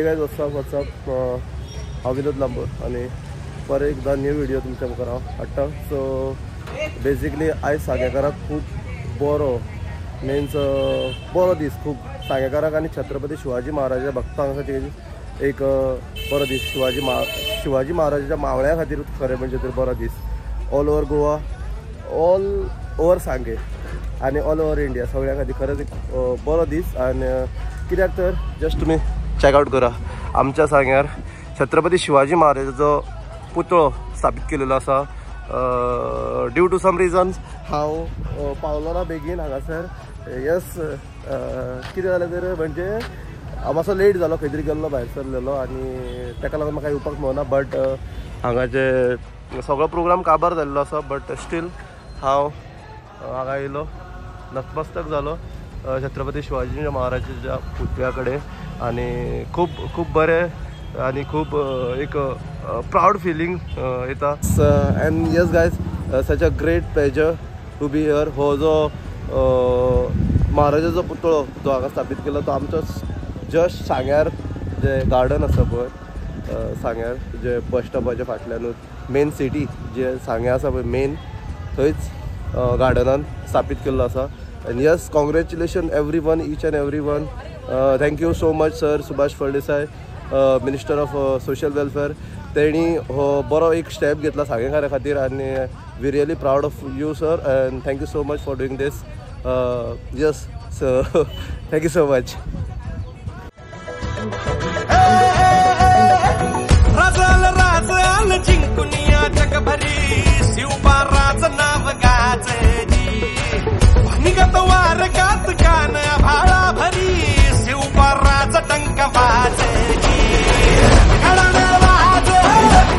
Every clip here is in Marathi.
हे गायज वॉट्सअप हांव विनोद लांबर आनी पर एकदा न्यू व्हिडिओ तुमच्या मुखार हांव हाडटा. सो बेजिकली आयज सांगेकाराक खूब बरो मिन्स बरो दीस खूब सांगेकाराक आनी छत्रपती शिवाजी महाराजा भक्तां खातीर एक बरो दीस. शिवाजी महाराजाच्या मावळ्या खातीर खरें म्हणजे तर बरो दीस. All over Goa, all over Sanguem आनी ऑल ओवर इंडिया सगळ्यां खातीर खरेंच एक बरो दीस. आनी कित्याक तर जस्ट तुमी चॅकआउट करा, आमच्या सांग्यार छत्रपती शिवाजी महाराजाचो पुतळो स्थापीत केलेलो आसा. ड्यू टू सम रिजन्स हांव पावलो ना बेगीन हांगासर. यस कितें जालें तर म्हणजे हांव मातसो लेट जालो, खंय तरी गेल्लो भायर सरलेलो आनी ताका लागून म्हाका येवपाक मेळना. बट हांगाचे सगळो प्रोग्राम काबार जाल्लो आसा. बट स्टील हांव हांगा येयलो, नतमस्तक जालो छत्रपती शिवाजी महाराजाच्या पुतळ्या कडेन आनी खूब बरें आनी खूब एक प्राऊड फिलींग येता. And yes guys, such a great pleasure to be here. हो जो महाराजाचो पुतळो जो हांगा स्थापीत केलो तो आमचो जस्ट सांग्यार जे गार्डन आसा पळय, सांग्यार जे बस स्टॉपाच्या फाटल्यानूच मेन सिटी जे सांग्या आसा पळय मेन, थंयच गार्डनान स्थापीत केल्लो आसा. And yes, congratulation every one, each and every one. Thank you so much sir Subhash Phaldesai, minister of social welfare. तेणी हो बरो एक स्टेप घेतला सांगेकारा खातीर आनी we really proud of you sir and thank you so much for doing this. Yes, so thank you so much. जिंकुनिया जगभरी शिवबाराच नाव गाजली, निगत वार गात कान भाळा भरी शिवबाराच टंक वाजली. घराणे वाज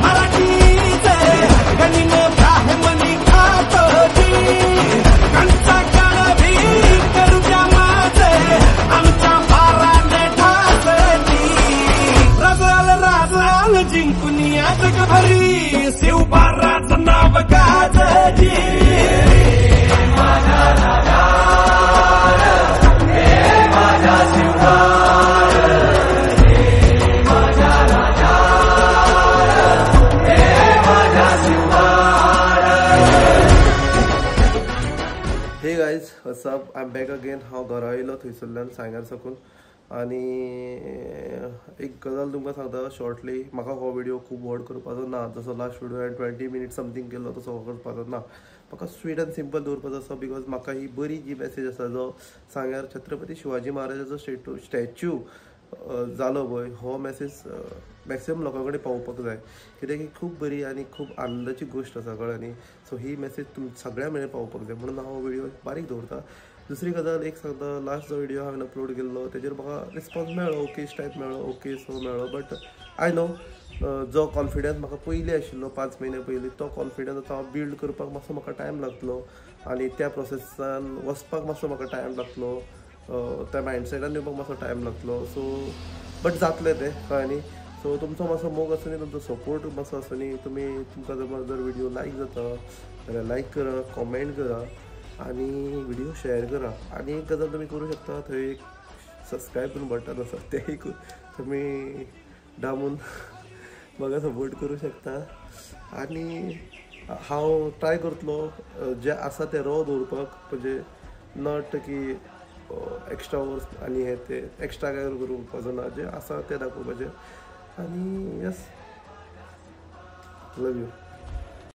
मराठीचे गणिन ब्राह्मणी खातोजी, कंचा काळ भी करूच्या माझे आमच्या बाराने ठासली. राजाल जिंकुनिया जगभरी शिवबाराच नाव गाजली. हे guys WhatsApp, I am back again. हांव घरा येयलो थंयसरल्यान सांग्यार साकून आनी एक गजाल तुमकां सांगता शॉर्टली. म्हाका हो व्हिडिओ खूब व्हड करपाचो ना, जसो लास्ट व्हिडिओ हांवें 20 मिनिट्स समथींग केल्लो तसो हो करपाचो ना. म्हाका स्वीट एंड सिंपल दवरपाचो आसा बिकॉज म्हाका ही बरी जी मॅसेज आसा जो सांग्यार छत्रपती शिवाजी महाराजाचो स्टॅच्यू जालो पळय, हो मॅसेज मॅक्सिमम लोकां कडेन पावोवपाक जाय. कित्याक ही खूब बरी आनी खूब आनंदाची गोश्ट आसा कळ्ळें. सो ही मॅसेज सगळ्या मेरेन पावोवपाक जाय म्हणून हांव व्हिडिओ बारीक दवरता. दुसरी गजाल एक सांगता, लास्ट जो व्हिडिओ हांवें अपलोड केल्लो तेजेर म्हाका रिस्पॉन्स मेळ्ळो, ओकेश टायप मेळ्ळो, ओके सो मेळ्ळो. बट आय नो जो कॉन्फिडन्स म्हाका पयलीं आशिल्लो 5 म्हयने पयलीं, तो कॉन्फिडन्स हांव बिल्ड करपाक मातसो म्हाका टायम लागतलो आनी त्या प्रोसेसान वचपाक मातसो म्हाका टायम लागतलो, त्या मायंडसेटान येवपाक मातसो टायम लागतलो. सो बट जातलें तें कळ्ळें न्ही. सो तुमचो मातसो मोग आसा न्ही, तुमचो सपोर्ट मातसो आसा न्ही. तुमकां जर व्हिडिओ लायक जाता जाल्यार लायक करा, कॉमेंट करा आनी व्हिडिओ शेअर करा. आनी एक गजाल तुमी करूं शकता, थंय एक सबस्क्रायब करून बटन आसा तें तुमी दामून म्हाका सपोर्ट करूं शकता. आनी हांव ट्राय करतलो जे आसा तें रो दवरपाक, म्हणजे नॉट की एक्स्ट्रा वर्स आनी हे ते एक्स्ट्रा काय करूंक ना, जे आसा तें दाखोवपाचें. आनी यस, लव यू.